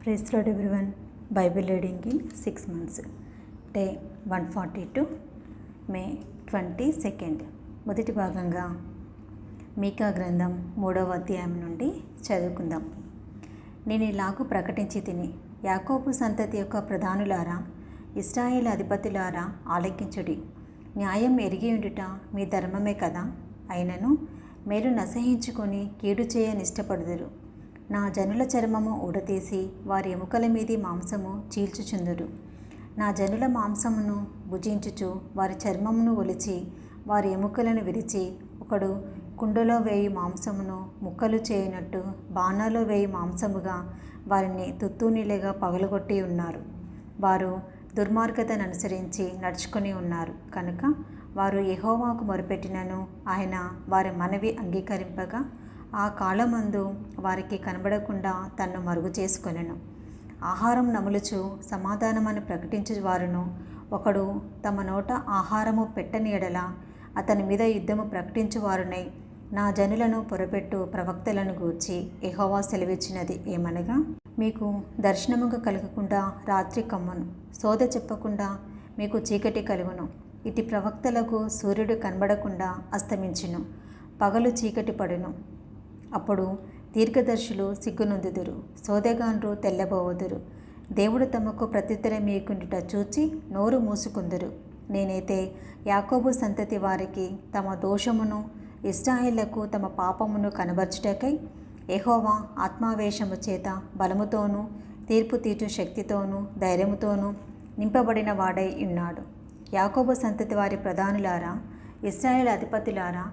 Praise Lord everyone. Bible reading in 6 months. Day 142, May 22. మొదటి భాగంగా మీకా గ్రంథం 3వ అధ్యాయం నుండి చదువుకుందాం. నేను ఇలాగూ ప్రకటించి తిని, యాకోబు సంతతి యొక్క ప్రధానులారా, ఇశ్రాయేలు అధిపతులారా ఆలకించుడి. న్యాయం ఎరిగి ఉండుట మీ ధర్మమే కదా. అయినను మేలు నసహించుకొని కీడు చేయనిష్టపడుదురు. నా జనుల చర్మము ఊడతీసి వారి ఎముకల మీది మాంసము చీల్చుచుందురు. నా జనుల మాంసమును భుజించుచు వారి చర్మమును ఒలిచి వారి ఎముకలను విరిచి, ఒకడు కుండలో వేయి మాంసమును ముక్కలు చేయనట్టు బాణాలో వేయి మాంసముగా వారిని తుత్తూనిలేగా పగలగొట్టి ఉన్నారు. వారు దుర్మార్గతను అనుసరించి నడుచుకొని ఉన్నారు కనుక వారు యెహోవాకు మొరపెట్టినను ఆయన వారి మనవి అంగీకరింపగా ఆ కాలమందు వారికి కనబడకుండా తన్ను మరుగు చేసుకొనెను. ఆహారం నములుచు సమాధానమని ప్రకటించు వారును, ఒకడు తమ నోట ఆహారము పెట్టని ఎడల అతని మీద యుద్ధము ప్రకటించువారునై నా జనులను పొరపెట్టు ప్రవక్తలను గూర్చి యెహోవా సెలవిచ్చినది ఏమనగా, మీకు దర్శనముగా కలగకుండా రాత్రి కమ్మును, సోద చెప్పకుండా మీకు చీకటి కలుగును. ఇటు ప్రవక్తలకు సూర్యుడు కనబడకుండా అస్తమించును, పగలు చీకటి పడును. అప్పుడు దీర్ఘదర్శులు సిగ్గునొందుదురు, సోదెగాండ్రు తెల్లబోవుదురు. దేవుడు తమకు ప్రత్యుత్తరం మీకుండుట చూచి నోరు మూసుకుందురు. నేనైతే యాకోబు సంతతి వారికి తమ దోషమును, ఇశ్రాయేలుకు తమ పాపమును కనబర్చుటకై యెహోవా ఆత్మావేశము చేత బలముతోనూ తీర్పు తీర్చు శక్తితోనూ ధైర్యముతోనూ నింపబడిన వాడై ఉన్నాడు. యాకోబు సంతతి వారి ప్రధానులారా, ఇశ్రాయేలు అధిపతులారా,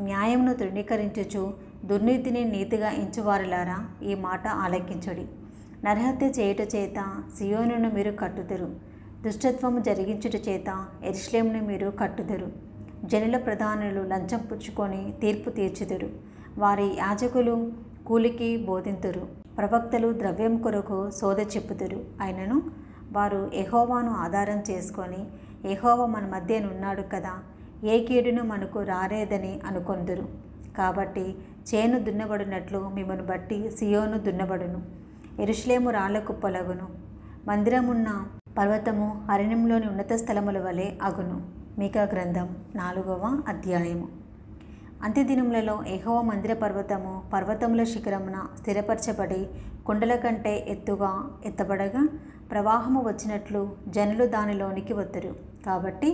న్యాయమును తృణీకరించుచు దుర్నీతిని నీతిగా ఎంచువారులారా, ఈ మాట ఆలకించుడి. నరహత్య చేయుట చేత సియోనును మీరు కట్టుదురు, దుష్టత్వము జరిగించుట చేత యెరూషలేమును మీరు కట్టుదురు. జనుల ప్రధానులు లంచం పుచ్చుకొని తీర్పు తీర్చుదురు. వారి యాజకులు కూలికి బోధింతురు, ప్రవక్తలు ద్రవ్యం కొరకు సోద చెప్పుదురు. అయినను వారు యెహోవాను ఆధారం చేసుకొని, యెహోవా మన మధ్యనున్నాడు కదా, ఏ కీడును మనకు రారేదని అనుకొందురు. కాబట్టి చేను దున్నబడినట్లు మిమ్మను బట్టి సియోను దున్నబడును, యెరూషలేము రాళ్ల కుప్పలగును, మందిరమున్న పర్వతము అరణ్యంలోని ఉన్నత స్థలముల వలె అగును. మీకా గ్రంథం 4వ అధ్యాయము. అంత్యదినములలో యెహోవా మందిర పర్వతము పర్వతముల శిఖరమున స్థిరపరచబడి కొండల కంటే ఎత్తుగా ఎత్తబడగా ప్రవాహము వచ్చినట్లు జనులు దానిలోనికి వత్తురు. కాబట్టి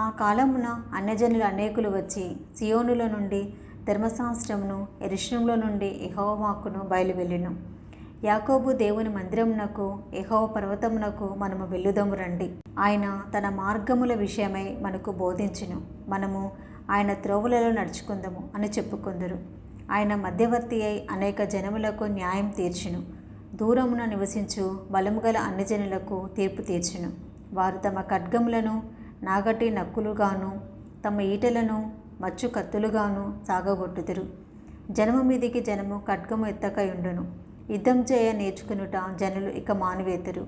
ఆ కాలమున అన్యజనులు అనేకులు వచ్చి సియోనులో నుండి ధర్మశాస్త్రమును, యెరూషలేములో నుండి యెహోవా వాక్కును బయలువెళ్ళెను. యాకోబు దేవుని మందిరమునకు, యెహోవా పర్వతమునకు మనము వెళ్ళుదము రండి. ఆయన తన మార్గముల విషయమై మనకు బోధించును, మనము ఆయన త్రోవలలో నడుచుకుందము అని చెప్పుకుందరు. ఆయన మధ్యవర్తి అయి అనేక జనములకు న్యాయం తీర్చును, దూరమున నివసించు బలము గల అన్ని జనులకు తీర్పు తీర్చును. వారు తమ ఖడ్గములను నాగటి నక్కులుగాను, తమ ఈటలను మచ్చు కత్తులుగాను సాగగొట్టుదురు. జనము మీదికి జనము ఖడ్గము ఎత్తకయుండును. యుద్ధం చేయ నేర్చుకునుట జనులు ఇక మానివేతురు.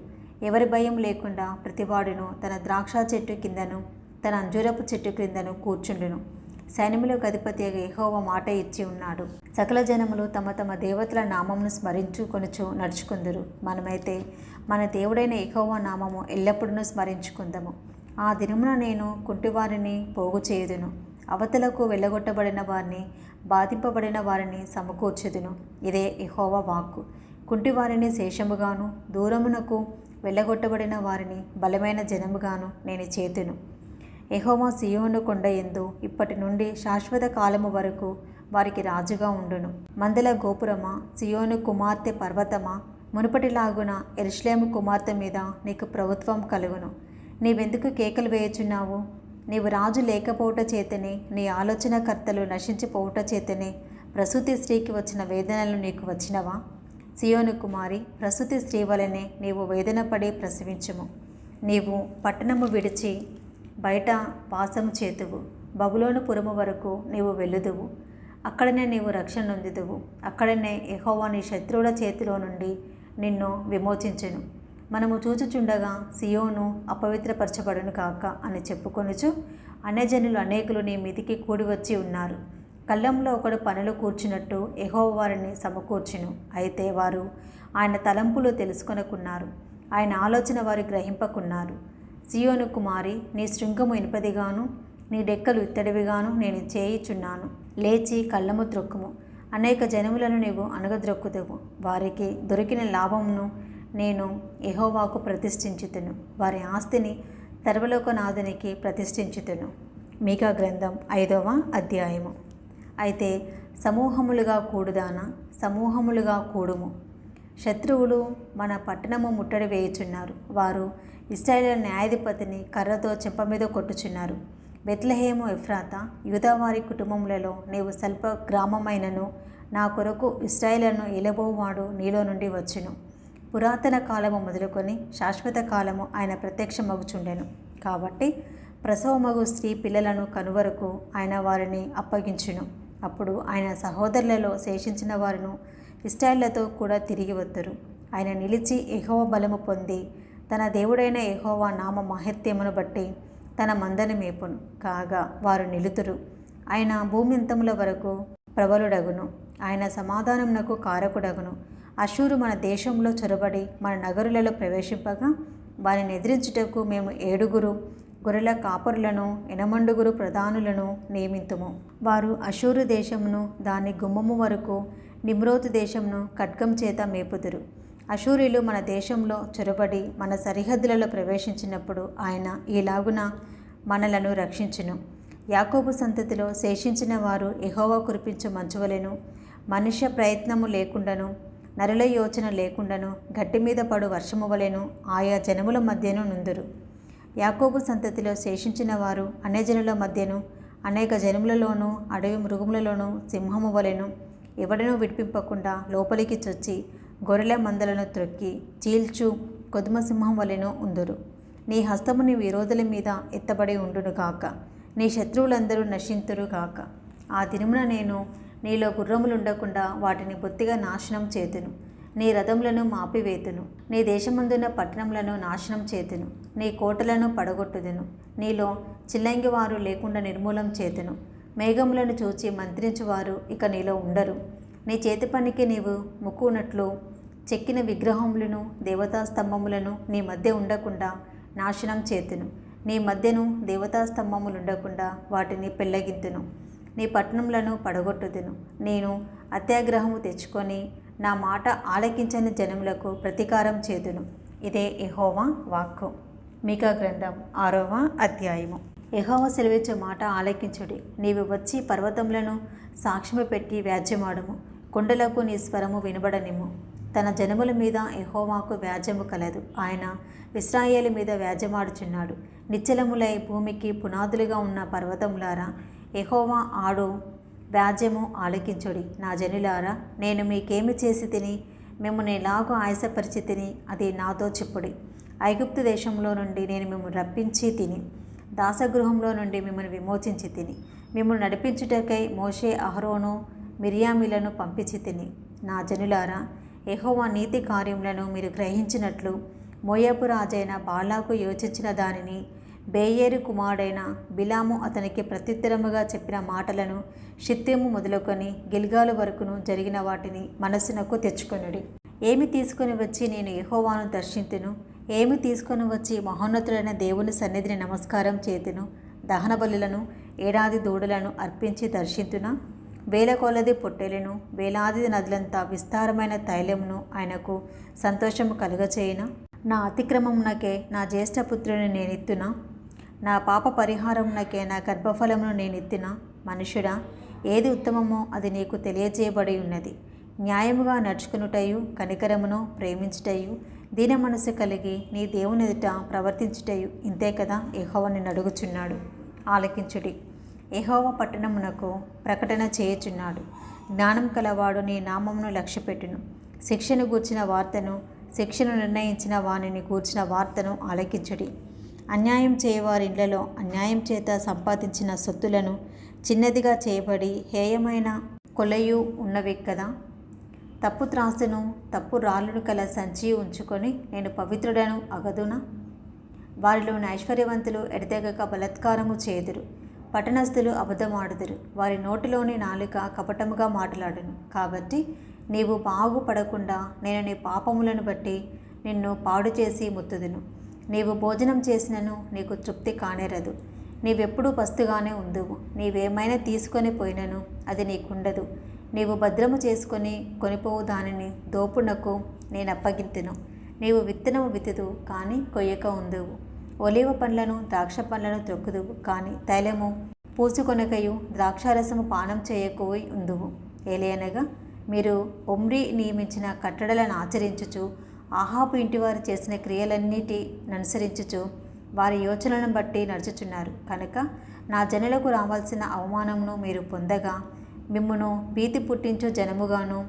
ఎవరి భయం లేకుండా ప్రతివాడును తన ద్రాక్ష చెట్టు కిందను, తన అంజూరపు చెట్టు క్రిందను కూర్చుండును. సైన్యములకు అధిపతి యెహోవా మాట ఇచ్చి ఉన్నాడు. సకల జనములు తమ తమ దేవతల నామమును స్మరించుకొనుచు నడుచుకుందురు. మనమైతే మన దేవుడైన యెహోవా నామము ఎల్లప్పుడూ స్మరించుకుందము. ఆ దినమున నేను కుంటివారిని పోగు చేయుదును, అవతలకు వెళ్ళగొట్టబడిన వారిని, బాధింపబడిన వారిని సమకూర్చుదును. ఇదే యెహోవా వాక్కు. కుంటివారిని శేషముగాను, దూరమునకు వెళ్ళగొట్టబడిన వారిని బలమైన జనముగాను నేను చేతును. యెహోవా సియోను కొండ యందు ఇప్పటి నుండి శాశ్వత కాలము వరకు వారికి రాజుగా ఉండును. మందల గోపురమా, సియోను కుమార్తె పర్వతమా, మునుపటిలాగున యెరూషలేము కుమార్తె మీద నీకు ప్రభుత్వం కలుగును. నీవెందుకు కేకలు వేయుచున్నావు? నీవు రాజు లేకపోవుట చేతనే, నీ ఆలోచనకర్తలు నశించిపోవుట చేతనే ప్రసూతి స్త్రీకి వచ్చిన వేదనలు నీకు వచ్చినవా? సియోను కుమారి, ప్రసూతి స్త్రీ వలనే నీవు వేదన పడి ప్రసవించుము. నీవు పట్టణము విడిచి బయట వాసము చేతువు, బబులోను పురము వరకు నీవు వెళ్ళుదువు. అక్కడనే నీవు రక్షణ నొందుదువు. అక్కడనే యెహోవా నీ శత్రువుల చేతిలో నుండి నిన్ను విమోచించును. మనము చూచుచుండగా సియోను అపవిత్రపరచబడును కాక అని చెప్పుకొనుచు అన్యజనులు అనేకులు నీ మీదికి కూడి వచ్చి ఉన్నారు. కళ్ళంలో ఒకడు పనులు కూర్చున్నట్టు యెహోవా వారిని సమకూర్చును. అయితే వారు ఆయన తలంపులు తెలుసుకొనకున్నారు. ఆయన ఆలోచన వారు గ్రహింపకున్నారు. సియోను కుమారి, నీ శృంగము ఇనుపదిగాను, నీ డెక్కలు ఇత్తడివిగాను నేను చేయిచున్నాను. లేచి కళ్ళము త్రొక్కుము. అనేక జనములను నీవు అణగద్రొక్కుదువు. వారికి దొరికిన లాభమును నేను యెహోవాకు ప్రతిష్ఠించుతును. వారి ఆస్తిని సర్వలోకనాథునికి ప్రతిష్ఠించుతును. మీకా గ్రంథం 5వ అధ్యాయము. అయితే సమూహములుగా కూడుదానా, సమూహములుగా కూడుము. శత్రువులు మన పట్టణము ముట్టడి వేయుచున్నారు. వారు ఇశ్రాయేలు న్యాయాధిపతిని కర్రతో చెంప మీద కొట్టుచున్నారు. బెత్లెహేము ఎఫ్రాతా, యూదావారి కుటుంబములలో నీవు స్వల్ప గ్రామమైనను నా కొరకు ఇశ్రాయేలును ఏలబోవాడు నీలో నుండి వచ్చును. పురాతన కాలము మొదలుకొని శాశ్వత కాలము ఆయన ప్రత్యక్షమగుచుండెను. కాబట్టి ప్రసవమగు స్త్రీ పిల్లలను కనువరకు ఆయన వారిని అప్పగించును. అప్పుడు ఆయన సహోదరులలో శేషించిన వారును ఇశ్రాయేలుతో కూడా తిరిగి వద్దరు. ఆయన నిలిచి యెహోవా బలము పొంది తన దేవుడైన యెహోవా నామ మహత్యమును బట్టి తన మందను మేపును. కాగా వారు నిలుతురు. ఆయన భూమింతముల వరకు ప్రబలుడగును. ఆయన సమాధానమునకు కారకుడగును. అషూరు మన దేశంలో చొరబడి మన నగరులలో ప్రవేశింపగా వారిని ఎదిరించుటకు మేము 7 గొర్రెల కాపరులను 8 ప్రధానులను నియమింతుము. వారు అషూరు దేశమును దాని గుమ్మము వరకు నిమ్రోతు దేశమును ఖడ్గం చేత మేపుదురు. అషూరీలు మన దేశంలో చొరబడి మన సరిహద్దులలో ప్రవేశించినప్పుడు ఆయన ఈలాగున మనలను రక్షించును. యాకోబు సంతతిలో శేషించిన వారు యెహోవా కురిపించు మంచువలెను, మనుష్య ప్రయత్నము లేకుండాను నరుల యోచన లేకుండాను గట్టి మీద పడు వర్షము వలెను ఆయా జనముల మధ్యను నుందురు. యాకోబు సంతతిలో శేషించిన వారు అన్యజనుల మధ్యను అనేక జనములలోనూ అడవి మృగములలోనూ సింహము వలెను ఎవడనూ విడిపింపకుండా లోపలికి చొచ్చి గొర్రెల మందలను త్రొక్కి చీల్చు కొదుమ సింహం వలెను ఉందురు. నీ హస్తము నీ విరోధుల మీద ఎత్తబడి ఉండునుగాక. నీ శత్రువులందరూ నశింతురుగాక. ఆ దినమున నేను నీలో గుర్రములుండకుండా వాటిని బొత్తిగా నాశనం చేతును. నీ రథములను మాపివేతును. నీ దేశమందున్న పట్టణములను నాశనం చేతును. నీ కోటలను పడగొట్టుదును. నీలో చిల్లంగివారు లేకుండా నిర్మూలం చేతును. మేఘములను చూచి మంత్రించువారు ఇక నీలో ఉండరు. నీ చేతి పనికి నీవు ముక్కునట్లు చెక్కిన విగ్రహములను దేవతా స్తంభములను నీ మధ్య ఉండకుండా నాశనం చేతును. నీ మధ్యను దేవతా స్తంభములుండకుండా వాటిని పెళ్ళగింతును. నీ పట్టణములను పడగొట్టుదును. నేను అత్యాగ్రహము తెచ్చుకొని నా మాట ఆలకించని జనములకు ప్రతీకారం చేతును. ఇదే యెహోవా వాక్కు. మీకా గ్రంథం 6వ అధ్యాయము. యెహోవా సెలవిచ్చు మాట ఆలకించుడి. నీవు వచ్చి పర్వతములను సాక్ష్యము పెట్టి వ్యాజ్యమాడుము. కొండలకు నీ స్వరము వినబడనిమ్ము. తన జనముల మీద యెహోవాకు వ్యాజ్యము కలదు. ఆయన ఇశ్రాయేలు మీద వ్యాజ్యమాడుచున్నాడు. నిశ్చలములై భూమికి పునాదులుగా ఉన్న పర్వతములారా, యెహోవా ఆడు వ్యాజ్యము ఆలకించుడి. నా జనులారా, నేను మీకేమి చేసి తిని మిమ్మల్ని ఎలాగో ఆయాసపరిచి తిని అది నాతో చెప్పుడి. ఐగుప్తు దేశంలో నుండి నేను మిమ్మల్ని రప్పించి తిని దాసగృహంలో నుండి మిమ్మల్ని విమోచించి తిని మిమ్మల్ని నడిపించుటకై మోషే, అహరోను, మిరియామిలను పంపించి తిని. నా జనులారా, యెహోవా నీతి కార్యములను మీరు గ్రహించినట్లు మోయాబు రాజైన బాలాకు యోచించిన దానిని, బేయేరు కుమారుడైన బిలాము అతనికి ప్రత్యుత్తరముగా చెప్పిన మాటలను, షిత్తీము మొదలుకొని గిల్గాలు వరకును జరిగిన వాటిని మనస్సునకు తెచ్చుకొనుడి. ఏమి తీసుకొని వచ్చి నేను యెహోవాను దర్శింతును? ఏమి తీసుకొని వచ్చి మహోన్నతుడైన దేవుని సన్నిధిని నమస్కారం చేతును? దహన బలులను, ఏడాది దూడలను అర్పించి దర్శింతునా? వేల కొలది పొట్టెలను, వేలాది నదులంతా విస్తారమైన తైలమును ఆయనకు సంతోషము కలుగచేయునా? నా అతిక్రమమునకే నా జ్యేష్ఠపుత్రుని నేనిత్తునా? నా పాప పరిహారమునకే నా గర్భఫలమును నేనిత్తునా? మనుషుడా, ఏది ఉత్తమమో అది నీకు తెలియజేయబడి ఉన్నది. న్యాయముగా నడుచుకునుటయు, కనికరమును ప్రేమించుటయు, దీన మనసు కలిగి నీ దేవుని ఎదుట ప్రవర్తించుటయు ఇంతే కదా యెహోవా నిన్ను అడుగుచున్నాడు. ఆలకించుడి. యెహోవా పట్టణమునకు ప్రకటన చేయుచున్నాడు. జ్ఞానం కలవాడు నీ నామమును లక్ష్యపెట్టును. శిక్షను గూర్చిన వార్తను, శిక్షను నిర్ణయించిన వానిని గూర్చిన వార్తను ఆలకించుడి. అన్యాయం చేయవారి ఇండ్లలో అన్యాయం చేత సంపాదించిన సొత్తులను చిన్నదిగా చేయబడి హేయమైన కొలయు ఉన్నవి కదా. తప్పు త్రాసును, తప్పు రాళ్ళను కల సంచి ఉంచుకొని నేను పవిత్రుడను అగదునా? వారిలోని ఐశ్వర్యవంతులు ఎడతెగక బలాత్కారము చేదురు. పట్టణస్థులు అబద్ధమాడుదురు. వారి నోటిలోని నాలుక కపటముగా మాట్లాడును. కాబట్టి నీవు బాగుపడకుండా నేను నీ పాపములను బట్టి నిన్ను పాడు చేసి ముత్తుదును. నీవు భోజనం చేసినను నీకు తృప్తి కానేరదు. నీవెప్పుడూ పస్తుగానే ఉందువు. నీవేమైనా తీసుకొని పోయినను అది నీకుండదు. నీవు భద్రము చేసుకొని కొనిపోవు దానిని దోపునకు నేను అప్పగింతును. నీవు విత్తనము విత్తుదు కానీ కొయ్యక ఉందువు. ఒలీవ పండ్లను ద్రాక్ష పండ్లను త్రొక్కుదువు కానీ తైలము పూసుకొనకయు ద్రాక్షారసము పానం చేయకోయి ఉందువు. ఏలయనగా మీరు ఒమ్రీ నియమించిన కట్టడలను ఆచరించుచు ఆహాబు ఇంటివారు చేసిన క్రియలన్నిటి అనుసరించుచు వారి యోచనలను బట్టి నడుచుచున్నారు కనుక నా జనులకు రావాల్సిన అవమానమును మీరు పొందగా మిమ్మును భీతి పుట్టించు జనముగాను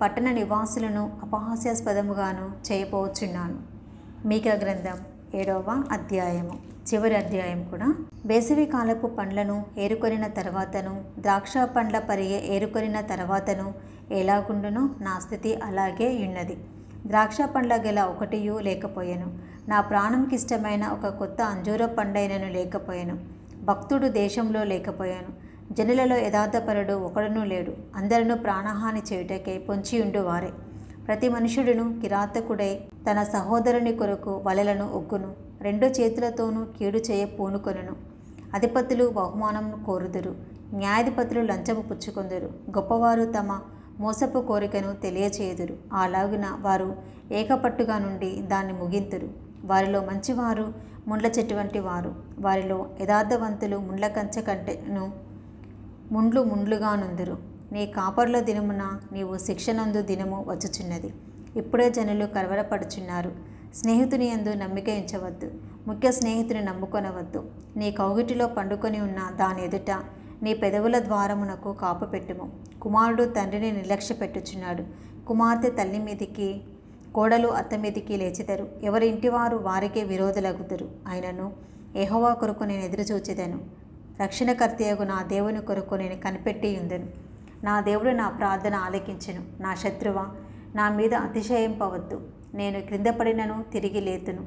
పట్టణ నివాసులను అపహాస్యాస్పదముగాను చేయపోవచ్చున్నాను. మీకా గ్రంథం 7వ అధ్యాయము. చివరి అధ్యాయం కూడా. వేసవి కాలపు పండ్లను ఏరుకొనిన తర్వాతను ద్రాక్ష పండ్ల పరిగె ఏరుకొనిన తర్వాతను ఎలాగుండునో నా స్థితి అలాగే ఉన్నది. ద్రాక్ష పండ్ల గెల ఒకటియూ లేకపోయాను. నా ప్రాణంకి ఇష్టమైన ఒక కొత్త అంజూర పండైనను లేకపోయాను. భక్తుడు దేశంలో లేకపోయాను. జనులలో యథార్థపరుడు ఒకడునూ లేడు. అందరూ ప్రాణహాని చేయుటకే పొంచియుండు వారే. ప్రతి మనుషుడును కిరాతకుడై తన సహోదరుని కొరకు వలలను ఒగ్గును. రెండు చేతులతోనూ కీడు చేయ పూనుకొనును. అధిపతులు బహుమానమును కోరుదురు. న్యాయాధిపతులు లంచము పుచ్చుకొందురు. గొప్పవారు తమ మోసపు కోరికను తెలియచేయుదురు. అలాగున వారు ఏకపట్టుగా నుండి దాన్ని ముగింతురు. వారిలో మంచివారు ముండ్ల చెట్టు వంటి వారు. వారిలో యథార్థవంతులు ముండ్ల కంచె కంటెను ముండ్లుగా నుందురు. నీ కాపరుల దినమున నీవు శిక్షనందు దినము వచ్చుచున్నది. ఇప్పుడే జనులు కలవరపడుచున్నారు. స్నేహితుని యందు నమ్మిక ఉంచవద్దు. ముఖ్య స్నేహితుని నమ్ముకొనవద్దు. నీ కౌగిటిలో పండుకొని ఉన్న దాని ఎదుట నీ పెదవుల ద్వారమునకు కాపు పెట్టుము. కుమారుడు తండ్రిని నిర్లక్ష్య పెట్టుచున్నాడు. కుమార్తె తల్లి మీదికి, కోడలు అత్త మీదికి లేచిదరు. ఎవరి ఇంటివారు వారికే విరోధులగుదురు. అయినను యెహోవా కొరకు నేను ఎదురుచూచెదను. రక్షణకర్తయగు నా దేవుని కొరకు నేను కనిపెట్టి ఉందెను. నా దేవుడు నా ప్రార్థన ఆలకించెను. నా శత్రువా, నా మీద అతిశయింపవద్దు. నేను క్రింద పడినను తిరిగి లేతును.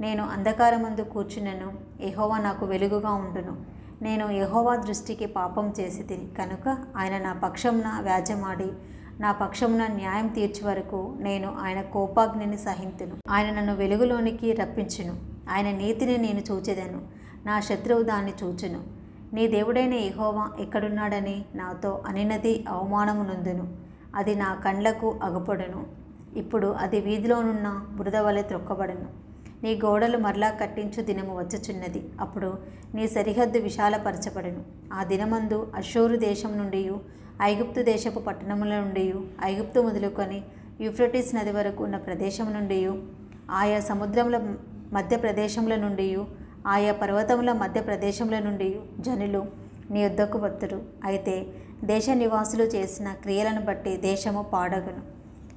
నేను అంధకారమందు కూర్చున్నను. యెహోవా నాకు వెలుగుగా ఉండును. నేను యెహోవా దృష్టికి పాపం చేసి తిని కనుక ఆయన నా పక్షమున వ్యాజ్యమాడి నా పక్షమున న్యాయం తీర్చు వరకు నేను ఆయన కోపాగ్నిని సహింతును. ఆయన నన్ను వెలుగులోనికి రప్పించును. ఆయన నీతిని నేను చూచెదను. నా శత్రువు దాన్ని చూచును. నీ దేవుడైన యెహోవా ఎక్కడున్నాడని నాతో అనినది అవమానమునందును. అది నా కండ్లకు అగుపడును. ఇప్పుడు అది వీధిలోనున్న బురద వలె త్రొక్కబడును. నీ గోడలు మరలా కట్టించు దినము వచ్చుచున్నది. అప్పుడు నీ సరిహద్దు విశాలపరచబడును. ఆ దినమందు అష్షూరు దేశం నుండి, ఐగుప్తు దేశపు పట్టణముల నుండి, ఐగుప్తు మొదలుకొని యూఫ్రటీస్ నది వరకు ఉన్న ప్రదేశం నుండి, ఆయా సముద్రముల మధ్య ప్రదేశముల నుండి, ఆయా పర్వతముల మధ్య ప్రదేశముల నుండి జనులు నీ యొద్దకు వత్తురు. అయితే దేశ నివాసులు చేసిన క్రియలను బట్టి దేశము పాడగును.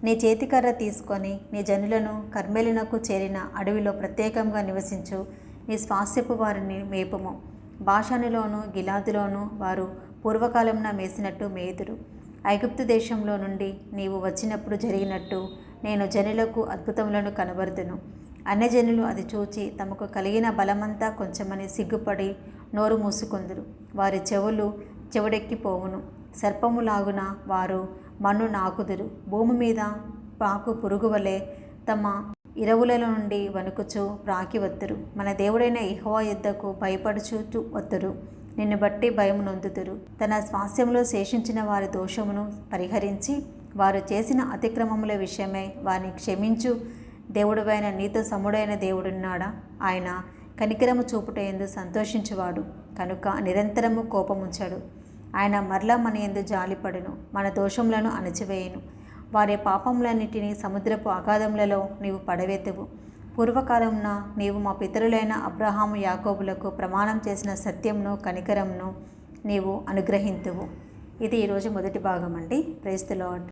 నీ చేతికర్ర తీసుకొని నీ జనులను కర్మెలునకు చేరిన అడవిలో ప్రత్యేకంగా నివసించు నీ స్వాస్థ్యపు వారిని మేపుము. బాషానులోను గిలాదులోను వారు పూర్వకాలమున మేసినట్టు మేయుదురు. ఐగుప్తు దేశంలో నుండి నీవు వచ్చినప్పుడు జరిగినట్టు నేను జనులకు అద్భుతములను కనబరుదును. అన్యజనులు అది చూచి తమకు కలిగిన బలమంతా కొంచెమని సిగ్గుపడి నోరు మూసుకొందురు. వారి చెవులు చెవుడెక్కిపోవును. సర్పములాగున వారు మన్ను నాకుదురు. భూమి మీద పాకు పురుగువలే తమ ఇరవుల నుండి వణుకుచు ప్రాకి వత్తురు. మన దేవుడైన యెహోవా యుద్ధకు భయపడుచూ వత్తురు. నిన్ను బట్టి భయము నొందుదురు. తన స్వాస్థ్యంలో శేషించిన వారి దోషమును పరిహరించి వారు చేసిన అతిక్రమముల విషయమై వారిని క్షమించు దేవుడువైన నీతో సముడైన దేవుడున్నాడా? ఆయన కనికరము చూపుటయందు సంతోషించువాడు కనుక నిరంతరము కోపముంచడు. ఆయన మరలా మన యందు జాలిపడును, మన దోషములను అణచివేయును. వారి పాపములన్నిటినీ సముద్రపు అగాధములలో నీవు పడవేతువు. పూర్వకాలమున నీవు మా పితరులైన అబ్రహాము యాకోబులకు ప్రమాణం చేసిన సత్యమును కనికరమును నీవు అనుగ్రహింతువు. ఇది ఈరోజు మొదటి భాగం అండి. Praise the lord.